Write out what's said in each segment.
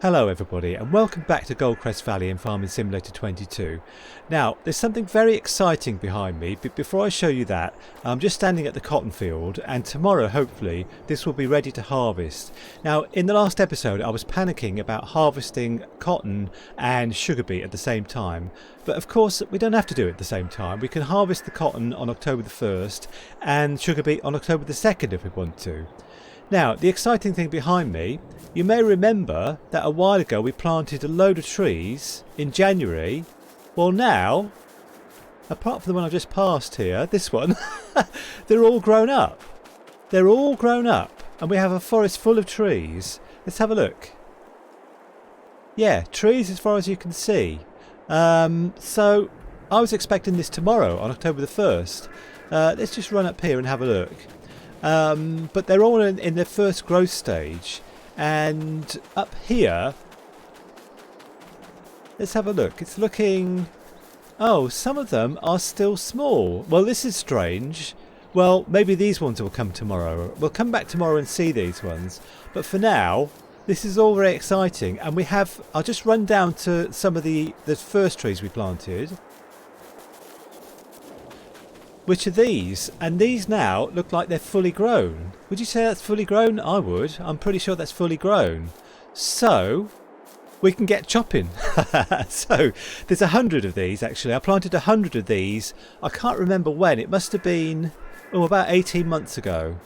Hello everybody and welcome back to Goldcrest Valley in Farming Simulator 22. Now there's something very exciting behind me, but before I show you that, I'm just standing at the cotton field and tomorrow hopefully this will be ready to harvest. Now in the last episode I was panicking about harvesting cotton and sugar beet at the same time, but of course we don't have to do it at the same time. We can harvest the cotton on October the 1st and sugar beet on October the 2nd if we want to. Now, the exciting thing behind me, you may remember that a while ago we planted a load of trees in January. Well now, apart from the one I've just passed here, this one, they're all grown up. They're all grown up and we have a forest full of trees. Let's have a look. Yeah, trees as far as you can see. So I was expecting this tomorrow on October the 1st. Let's just run up here and have a look. But they're all in their first growth stage, and up here, let's have a look. It's looking, oh, some of them are still small. Well, this is strange. Well, maybe these ones will come tomorrow. We'll come back tomorrow and see these ones, but for now this is all very exciting. And we have, I'll just run down to some of the first trees we planted, which are these, and these now look like they're fully grown. Would you say that's fully grown? I would. I'm pretty sure that's fully grown. So we can get chopping. So there's 100 of these actually. I planted 100 of these. I can't remember when. It must have been about 18 months ago.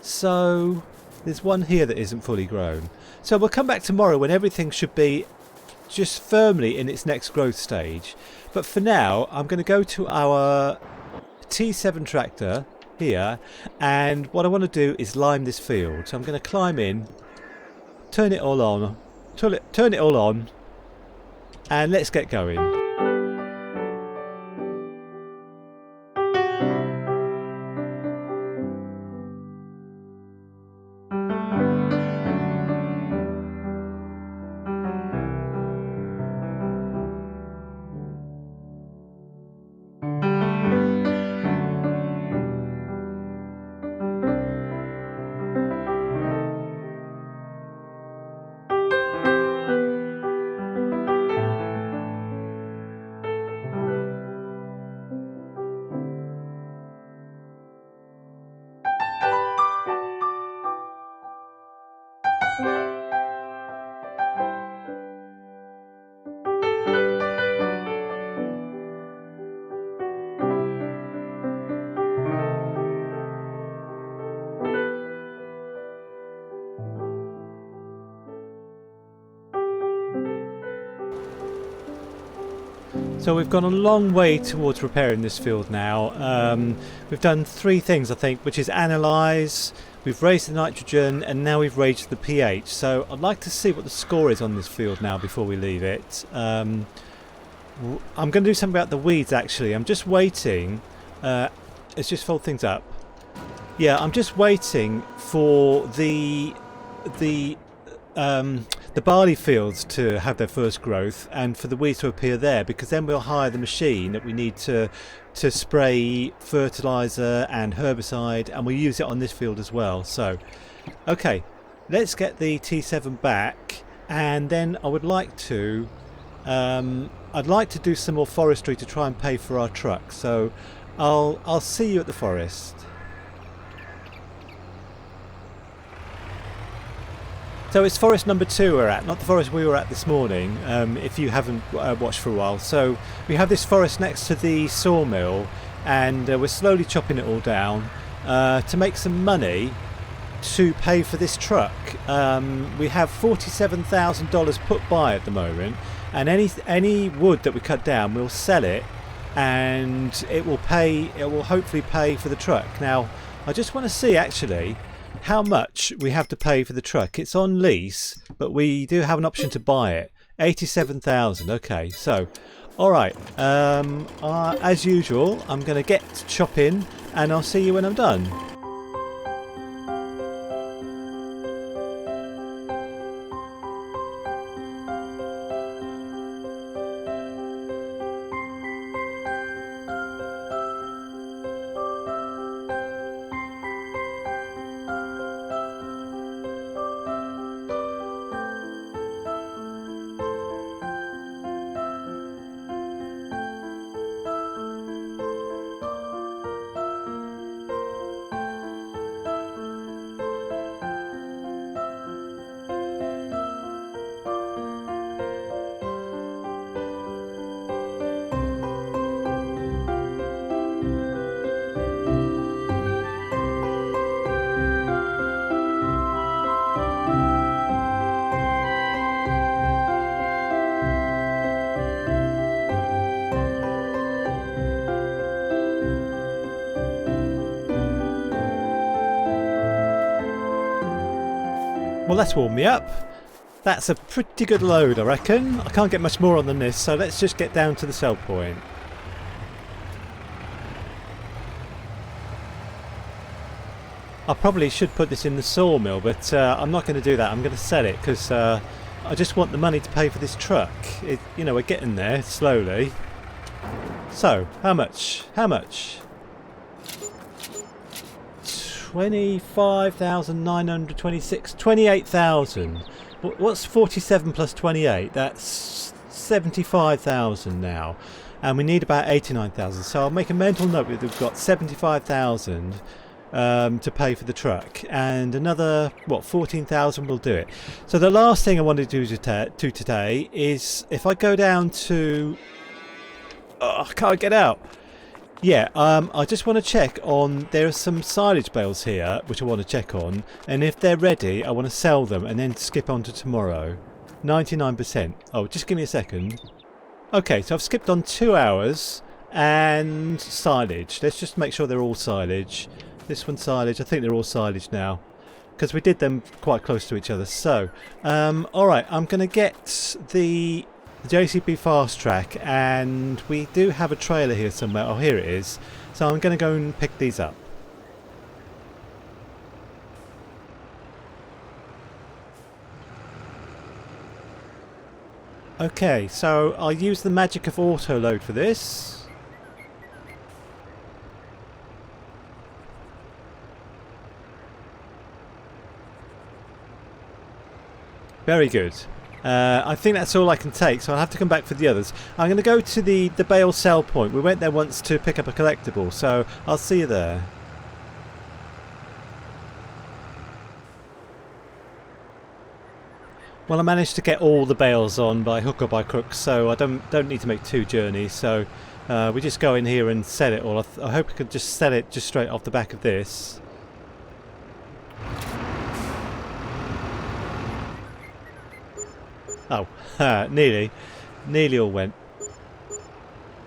So there's one here that isn't fully grown. So we'll come back tomorrow when everything should be just firmly in its next growth stage. But for now I'm going to go to our T7 tractor here, and what I want to do is lime this field. So I'm going to climb in, turn it all on, and let's get going. So we've gone a long way towards preparing this field now. We've done three things I think, which is analyse, we've raised the nitrogen, and now we've raised the pH. So I'd like to see what the score is on this field now before we leave it. I'm going to do something about the weeds actually. I'm just waiting. Let's just fold things up. Yeah, I'm just waiting for the barley fields to have their first growth and for the weeds to appear there, because then we'll hire the machine that we need to spray fertiliser and herbicide, and we'll use it on this field as well. So okay, let's get the T7 back, and then I would like to I'd like to do some more forestry to try and pay for our truck. So I'll see you at the forest. So it's forest number 2 we're at, not the forest we were at this morning, if you haven't watched for a while. So we have this forest next to the sawmill, and we're slowly chopping it all down to make some money to pay for this truck. We have $47,000 put by at the moment, and any wood that we cut down, we'll sell it, and it will hopefully pay for the truck. Now I just want to see actually how much we have to pay for the truck. It's on lease, but we do have an option to buy it. 87,000. Okay, so alright, as usual I'm going to get chopping, and I'll see you when I'm done. Well, that's warmed me up. That's a pretty good load, I reckon. I can't get much more on than this, so let's just get down to the sell point. I probably should put this in the sawmill, but I'm not going to do that. I'm going to sell it because I just want the money to pay for this truck. You know, we're getting there slowly. So, how much? How much? 25,926. 28,000. What's 47 plus 28? That's 75,000 now. And we need about 89,000. So I'll make a mental note that we've got 75,000 to pay for the truck, and another 14,000 will do it. So the last thing I want to do today is, if I go down to I can't get out. Yeah, I just want to check on, there are some silage bales here which I want to check on, and if they're ready I want to sell them and then skip on to tomorrow. 99%. Oh, just give me a second. Okay, so I've skipped on 2 hours and silage. Let's just make sure they're all silage. This one's silage. I think they're all silage now, because we did them quite close to each other. So, alright, I'm going to get the JCB fast track, and we do have a trailer here somewhere. Oh, here it is. So I'm going to go and pick these up. Okay, so I'll use the magic of auto load for this. Very good. I think that's all I can take, so I'll have to come back for the others. I'm going to go to the bale sell point. We went there once to pick up a collectible, so I'll see you there. Well, I managed to get all the bales on by hook or by crook, so I don't need to make 2 journeys. So we just go in here and sell it all. I hope I could just sell it just straight off the back of this. Oh, nearly all went.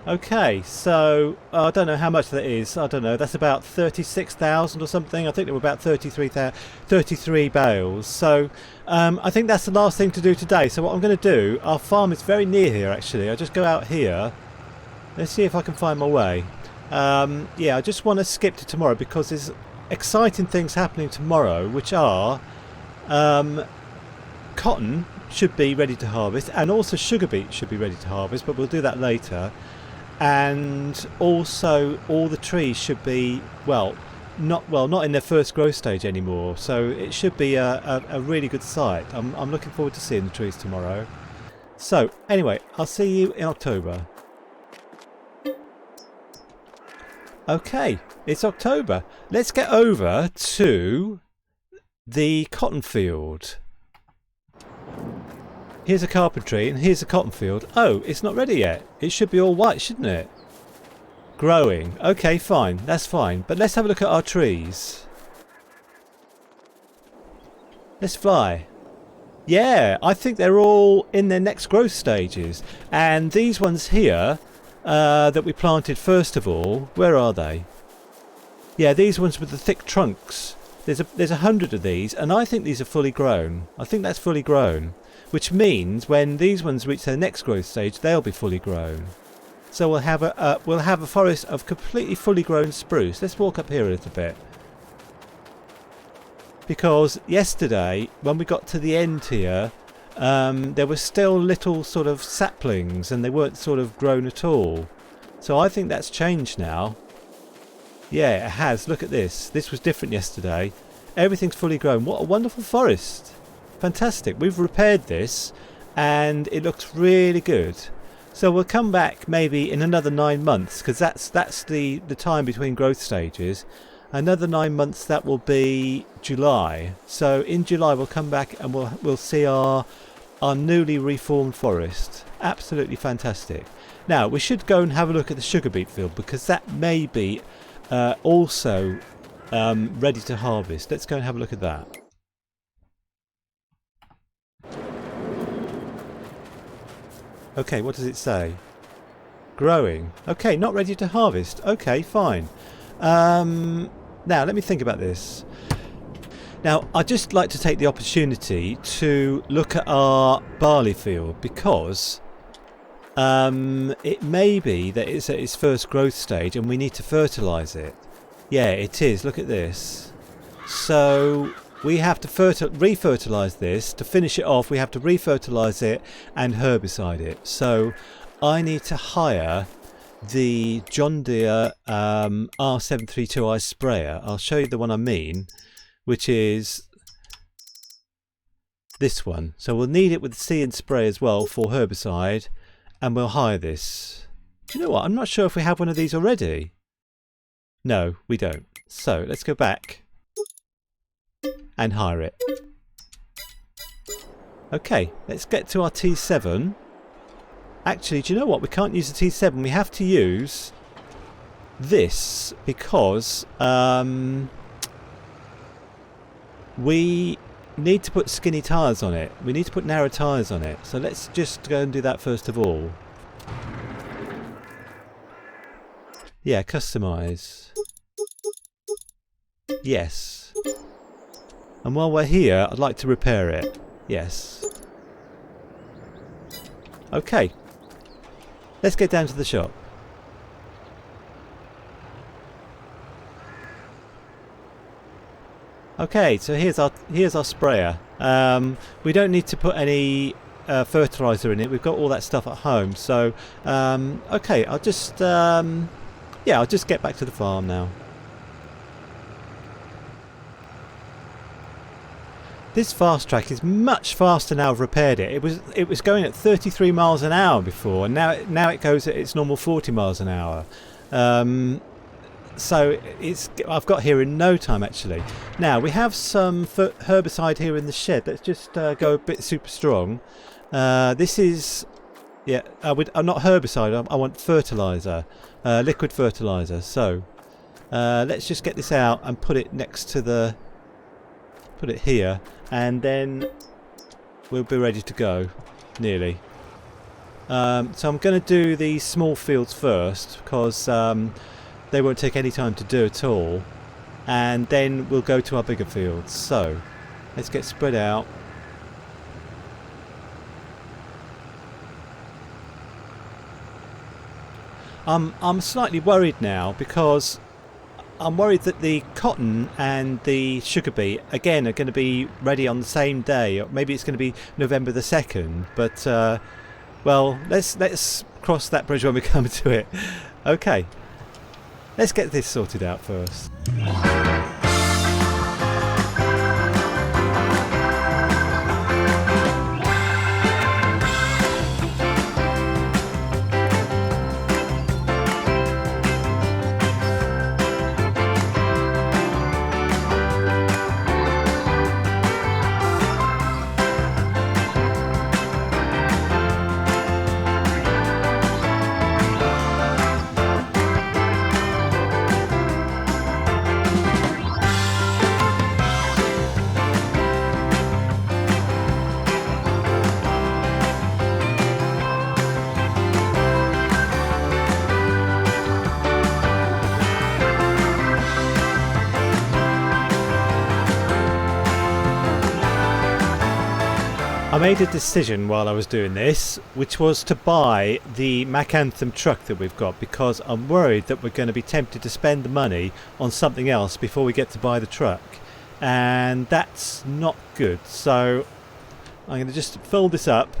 Okay, so I don't know how much that is. I don't know. That's about 36,000 or something. I think there were about 33 bales. So I think that's the last thing to do today. So what I'm going to do, our farm is very near here actually. I'll just go out here. Let's see if I can find my way. Yeah, I just want to skip to tomorrow because there's exciting things happening tomorrow, which are cotton should be ready to harvest, and also sugar beet should be ready to harvest, but we'll do that later. And also all the trees should be not in their first growth stage anymore, so it should be a really good sight. I'm looking forward to seeing the trees tomorrow. So anyway, I'll see you in October. Okay, it's October. Let's get over to the cotton field. Here's a carpentry and here's a cotton field. Oh, it's not ready yet. It should be all white, shouldn't it? Growing. Okay, fine. That's fine. But let's have a look at our trees. Let's fly. Yeah, I think they're all in their next growth stages. And these ones here that we planted first of all, where are they? Yeah, these ones with the thick trunks. There's 100 of these, and I think these are fully grown. I think that's fully grown. Which means when these ones reach their next growth stage, they'll be fully grown. So we'll have a forest of completely fully grown spruce. Let's walk up here a little bit, because yesterday when we got to the end here, there were still little sort of saplings, and they weren't sort of grown at all. So I think that's changed now. Yeah, it has. Look at this. This was different yesterday. Everything's fully grown. What a wonderful forest. Fantastic. We've repaired this and it looks really good. So we'll come back maybe in another 9 months, because that's the time between growth stages. Another 9 months, that will be July. So in July we'll come back and we'll see our newly reformed forest. Absolutely fantastic. Now we should go and have a look at the sugar beet field, because that may be also ready to harvest. Let's go and have a look at that. Okay, what does it say? Growing. Okay, not ready to harvest. Okay, fine. Now, let me think about this. Now, I'd just like to take the opportunity to look at our barley field because it may be that it's at its first growth stage and we need to fertilise it. Yeah, it is. Look at this. So we have to re-fertilise this. To finish it off, we have to re-fertilise it and herbicide it. So I need to hire the John Deere R732i sprayer. I'll show you the one I mean, which is this one. So we'll need it with the See and Spray as well for herbicide, and we'll hire this. Do you know what? I'm not sure if we have one of these already. No, we don't. So let's go back and hire it. Okay, let's get to our T7. Actually, do you know what? We can't use the T7. We have to use this because we need to put skinny tyres on it. We need to put narrow tyres on it. So let's just go and do that first of all. Yeah, customise. Yes. And while we're here, I'd like to repair it. Yes. Okay. Let's get down to the shop. Okay, so here's our sprayer. We don't need to put any fertiliser in it. We've got all that stuff at home. So okay, I'll just I'll just get back to the farm now. This fast track is much faster now I've repaired it. It was going at 33 miles an hour before, and now it goes at its normal 40 miles an hour. So I've got here in no time actually. Now we have some herbicide here in the shed. Let's just go a bit super strong. This is I'm not herbicide. I want fertiliser, liquid fertiliser. So let's just get this out and put it next to put it here, and then we'll be ready to go nearly. So I'm going to do these small fields first because they won't take any time to do at all, and then we'll go to our bigger fields. So let's get spread out. I'm slightly worried now because I'm worried that the cotton and the sugar beet again are going to be ready on the same day. Or maybe it's going to be November the 2nd, but well, let's cross that bridge when we come to it. Okay, let's get this sorted out first. I made a decision while I was doing this, which was to buy the Mac Anthem truck that we've got, because I'm worried that we're going to be tempted to spend the money on something else before we get to buy the truck, and that's not good. So I'm going to just fill this up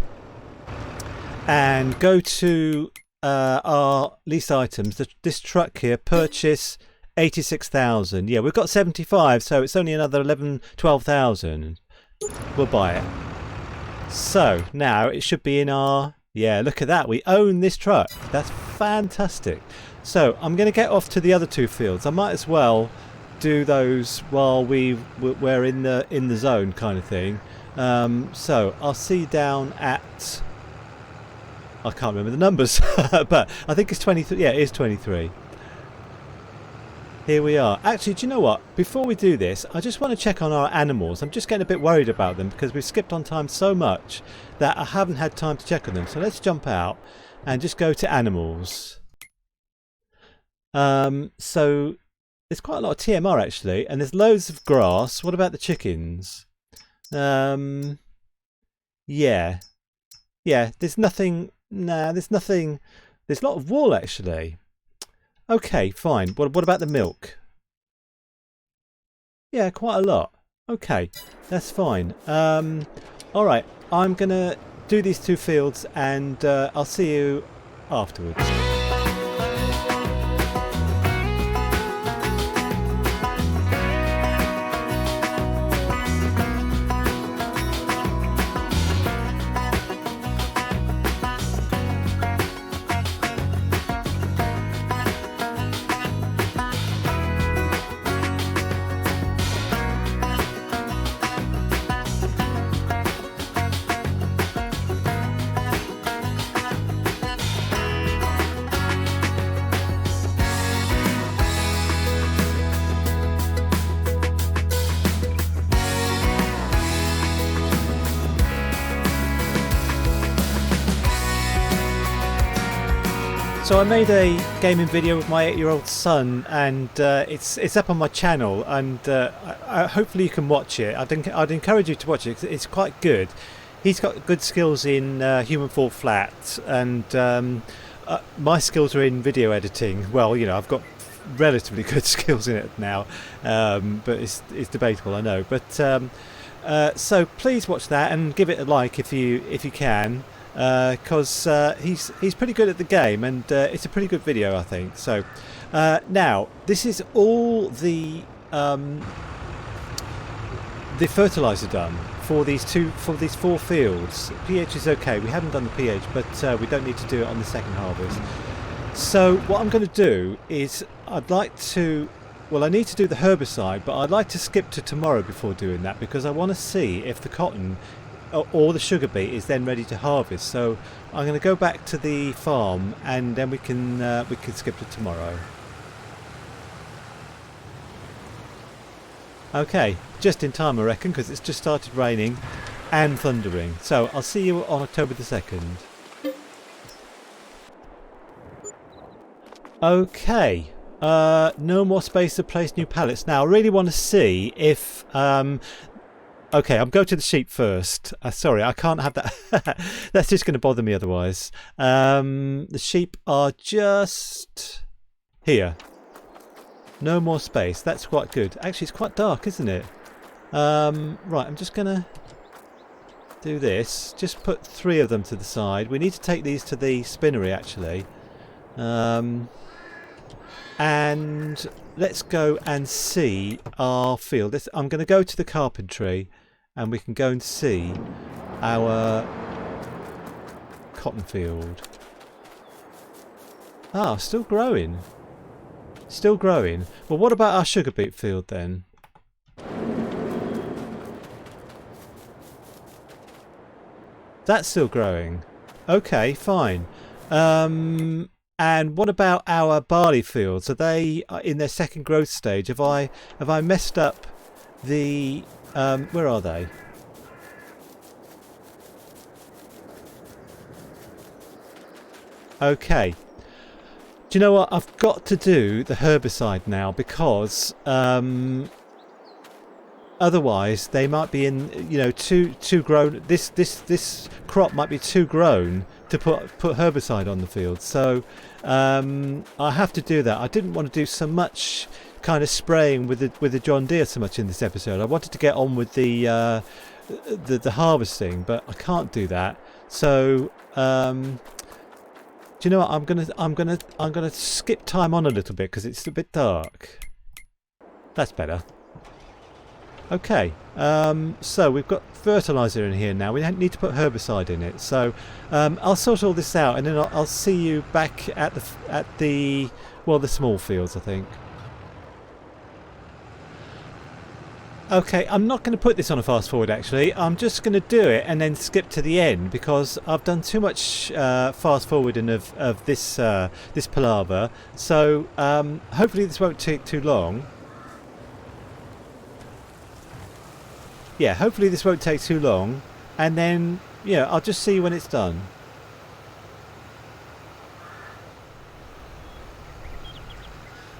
and go to our lease items. This truck here, purchase 86,000. Yeah, we've got 75, so it's only another 12,000. We'll buy it. So now it should be in our, yeah, look at that, we own this truck. That's fantastic. So I'm going to get off to the other two fields. I might as well do those while we're in the zone kind of thing. So I'll see you down at, I can't remember the numbers, but I think it's 23. Yeah, it is 23. Here we are. Actually, do you know what? Before we do this, I just want to check on our animals. I'm just getting a bit worried about them because we've skipped on time so much that I haven't had time to check on them. So let's jump out and just go to animals. So there's quite a lot of TMR actually, and there's loads of grass. What about the chickens? Yeah, there's nothing. Nah, there's nothing. There's a lot of wool actually. Okay, fine. What about the milk? Yeah, quite a lot. Okay, that's fine. All right, I'm gonna do these 2 fields, and I'll see you afterwards. So I made a gaming video with my 8-year-old son, and it's up on my channel, and hopefully you can watch it. I'd encourage you to watch it 'cause it's quite good. He's got good skills in human fall flat, and my skills are in video editing. Well, you know, I've got relatively good skills in it now, but it's debatable, I know. But so please watch that and give it a like if you can. Because he's pretty good at the game, and it's a pretty good video, I think. So now this is all the fertiliser done for these 4 fields. pH is okay. We haven't done the pH, but we don't need to do it on the second harvest. So what I'm going to do is I need to do the herbicide, but I'd like to skip to tomorrow before doing that, because I want to see if the cotton or the sugar beet is then ready to harvest. So I'm going to go back to the farm, and then we can skip to tomorrow. Okay, just in time I reckon, because it's just started raining and thundering. So I'll see you on October the 2nd. Okay, no more space to place new pallets. Now I really want to see if okay, I'll go to the sheep first. Sorry, I can't have that. That's just going to bother me otherwise. The sheep are just here. No more space. That's quite good. Actually, it's quite dark, isn't it? Right, I'm just going to do this. Just put 3 of them to the side. We need to take these to the spinnery, actually. And let's go and see our field. I'm going to go to the carpentry, and we can go and see our cotton field. Ah, still growing. Still growing. Well, what about our sugar beet field then? That's still growing. Okay, fine. And what about our barley fields? Are they in their second growth stage? Have I messed up the where are they? Okay. Do you know what? I've got to do the herbicide now, because otherwise they might be in, you know, too grown. This crop might be too grown to put herbicide on the field. So I have to do that. I didn't want to do so much kind of spraying with the John Deere so much in this episode. I wanted to get on with the harvesting, but I can't do that. So do you know what? I'm gonna skip time on a little bit because it's a bit dark. That's better. Okay, so we've got fertiliser in here now. We don't need to put herbicide in it. So I'll sort all this out, and then I'll see you back at the small fields, I think. Okay, I'm not going to put this on a fast forward actually. I'm just going to do it and then skip to the end, because I've done too much fast forwarding of this palaver. So hopefully this won't take too long. Yeah, hopefully this won't take too long, and then yeah, I'll just see when it's done.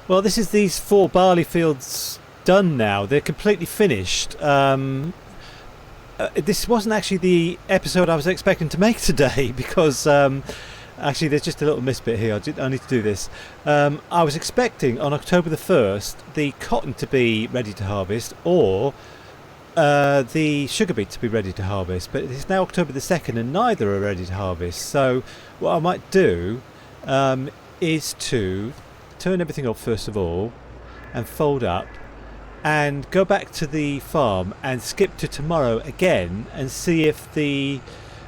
Well, this is these 4 barley fields done now. They're completely finished. This wasn't actually the episode I was expecting to make today because actually there's just a little misbit here. I need to do this. I was expecting on October the 1st the cotton to be ready to harvest, or the sugar beet to be ready to harvest, but it's now October the 2nd and neither are ready to harvest. So what I might do is to turn everything off first of all and fold up and go back to the farm and skip to tomorrow again and see if the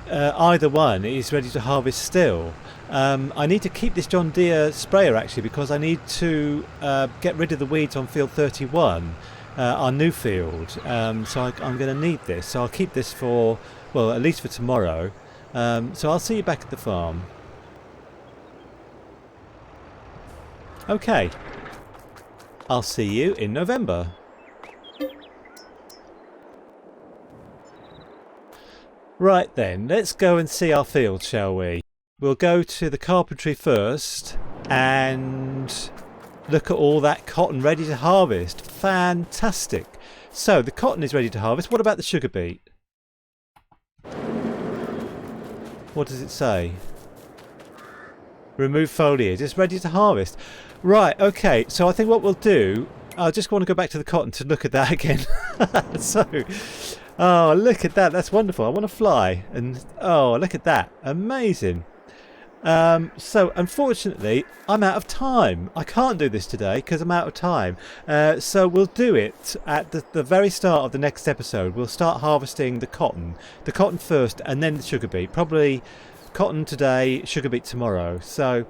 either one is ready to harvest still. I need to keep this John Deere sprayer actually because I need to get rid of the weeds on field 31, our new field. So I'm going to need this. So I'll keep this for, well, at least for tomorrow. So I'll see you back at the farm. Okay. I'll see you in November. Right then, let's go and see our field, shall we? We'll go to the carpentry first and look at all that cotton ready to harvest. Fantastic. So the cotton is ready to harvest. What about the sugar beet? What does it say? Remove foliage. It's ready to harvest. Right, okay. So I think what we'll do, I just want to go back to the cotton to look at that again. So, oh, look at that. That's wonderful. I want to fly. And, oh, look at that. Amazing. So, unfortunately, I'm out of time. I can't do this today because I'm out of time. So we'll do it at the very start of the next episode. We'll start harvesting the cotton. The cotton first and then the sugar beet. Probably cotton today, sugar beet tomorrow. So,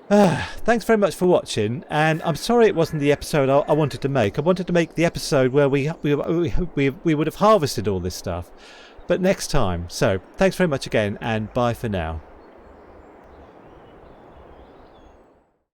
thanks very much for watching. And I'm sorry it wasn't the episode I wanted to make. I wanted to make the episode where we would have harvested all this stuff. But next time. So, thanks very much again and bye for now.